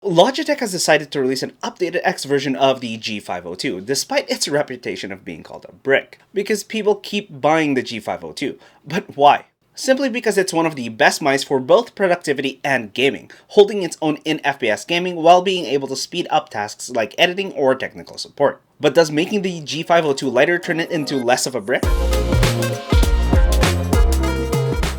Logitech has decided to release an updated X version of the G502, despite its reputation of being called a brick, because people keep buying the G502. But why? Simply because it's one of the best mice for both productivity and gaming, holding its own in FPS gaming while being able to speed up tasks like editing or technical support. But does making the G502 lighter turn it into less of a brick?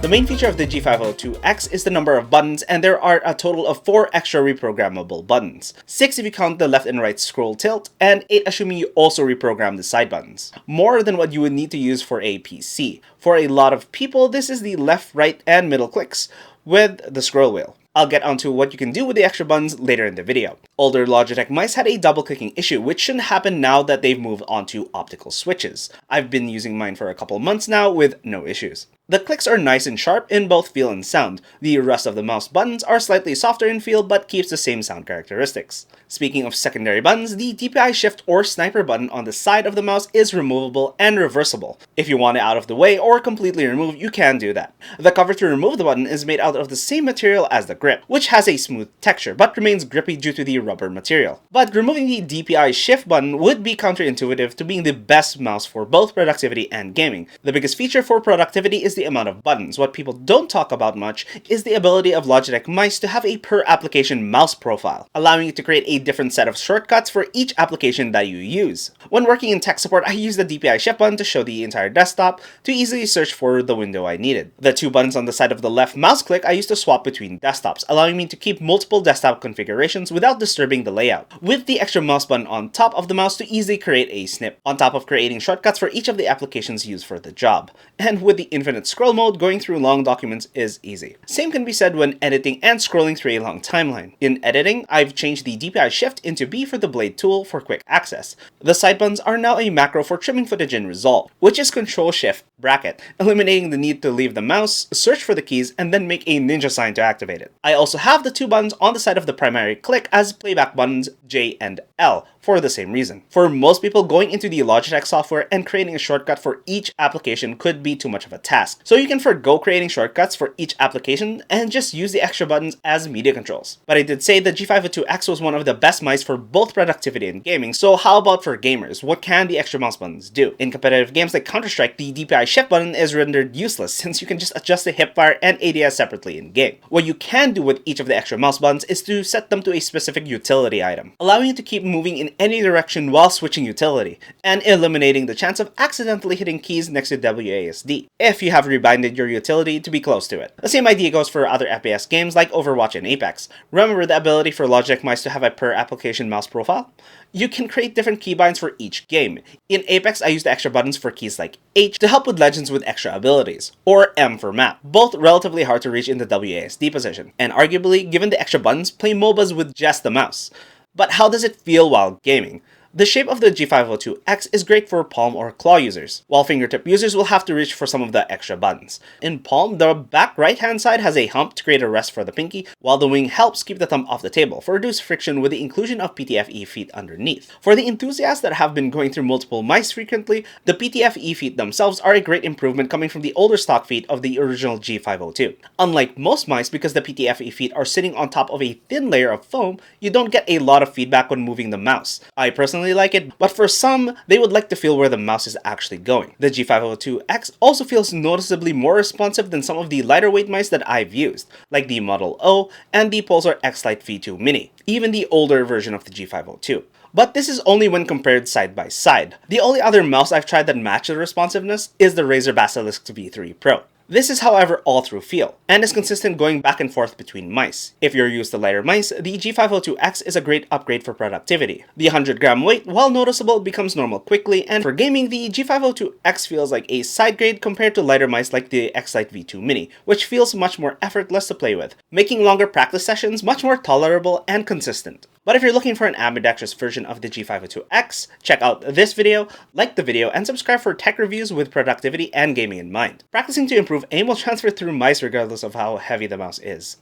The main feature of the G502X is the number of buttons, and there are a total of 4 extra reprogrammable buttons. 6 if you count the left and right scroll tilt, and 8 assuming you also reprogram the side buttons. More than what you would need to use for a PC. For a lot of people, this is the left, right, and middle clicks with the scroll wheel. I'll get onto what you can do with the extra buttons later in the video. Older Logitech mice had a double clicking issue, which shouldn't happen now that they've moved on to optical switches. I've been using mine for a couple months now with no issues. The clicks are nice and sharp in both feel and sound. The rest of the mouse buttons are slightly softer in feel but keeps the same sound characteristics. Speaking of secondary buttons, the DPI shift or sniper button on the side of the mouse is removable and reversible. If you want it out of the way or completely removed, you can do that. The cover to remove the button is made out of the same material as the grip, which has a smooth texture but remains grippy due to the rubber material. But removing the DPI shift button would be counterintuitive to being the best mouse for both productivity and gaming. The biggest feature for productivity is the amount of buttons. What people don't talk about much is the ability of Logitech mice to have a per application mouse profile, allowing you to create a different set of shortcuts for each application that you use. When working in tech support, I use the DPI shift button to show the entire desktop to easily search for the window I needed. The 2 buttons on the side of the left mouse click I use to swap between desktops, allowing me to keep multiple desktop configurations without disturbing the layout, with the extra mouse button on top of the mouse to easily create a snip, on top of creating shortcuts for each of the applications used for the job. And with the infinite scroll mode, going through long documents is easy. Same can be said when editing and scrolling through a long timeline. In editing, I've changed the DPI shift into B for the blade tool for quick access. The side buttons are now a macro for trimming footage in Resolve, which is Ctrl-Shift bracket, eliminating the need to leave the mouse, search for the keys, and then make a ninja sign to activate it. I also have the 2 buttons on the side of the primary click as playback buttons J and L for the same reason. For most people, going into the Logitech software and creating a shortcut for each application could be too much of a task. So you can forgo creating shortcuts for each application and just use the extra buttons as media controls. But I did say the G502X was one of the best mice for both productivity and gaming, so how about for gamers? What can the extra mouse buttons do? In competitive games like Counter-Strike, the DPI shift button is rendered useless since you can just adjust the hipfire and ADS separately in game. What you can do with each of the extra mouse buttons is to set them to a specific utility item, allowing you to keep moving in any direction while switching utility, and eliminating the chance of accidentally hitting keys next to WASD, if you have rebinded your utility to be close to it. The same idea goes for other FPS games like Overwatch and Apex. Remember the ability for Logitech mice to have a per application mouse profile? You can create different keybinds for each game. In Apex, I use the extra buttons for keys like H to help with legends with extra abilities, or M for map, both relatively hard to reach in the WASD position, and arguably, given the extra buttons, play MOBAs with just the mouse. But how does it feel while gaming? The shape of the G502X is great for palm or claw users, while fingertip users will have to reach for some of the extra buttons. In palm, the back right-hand side has a hump to create a rest for the pinky, while the wing helps keep the thumb off the table for reduced friction with the inclusion of PTFE feet underneath. For the enthusiasts that have been going through multiple mice frequently, the PTFE feet themselves are a great improvement coming from the older stock feet of the original G502. Unlike most mice, because the PTFE feet are sitting on top of a thin layer of foam, you don't get a lot of feedback when moving the mouse. I personally like it, but for some, they would like to feel where the mouse is actually going. The G502X also feels noticeably more responsive than some of the lighter weight mice that I've used, like the Model O and the Pulsar X-Lite V2 Mini, even the older version of the G502. But this is only when compared side by side. The only other mouse I've tried that matches the responsiveness is the Razer Basilisk V3 Pro. This is, however, all through feel, and is consistent going back and forth between mice. If you're used to lighter mice, the G502X is a great upgrade for productivity. The 100-gram weight, while noticeable, becomes normal quickly, and for gaming, the G502X feels like a side grade compared to lighter mice like the X-Lite V2 Mini, which feels much more effortless to play with, making longer practice sessions much more tolerable and consistent. But if you're looking for an ambidextrous version of the G502X, check out this video, like the video, and subscribe for tech reviews with productivity and gaming in mind. Practicing to improve aim will transfer through mice regardless of how heavy the mouse is.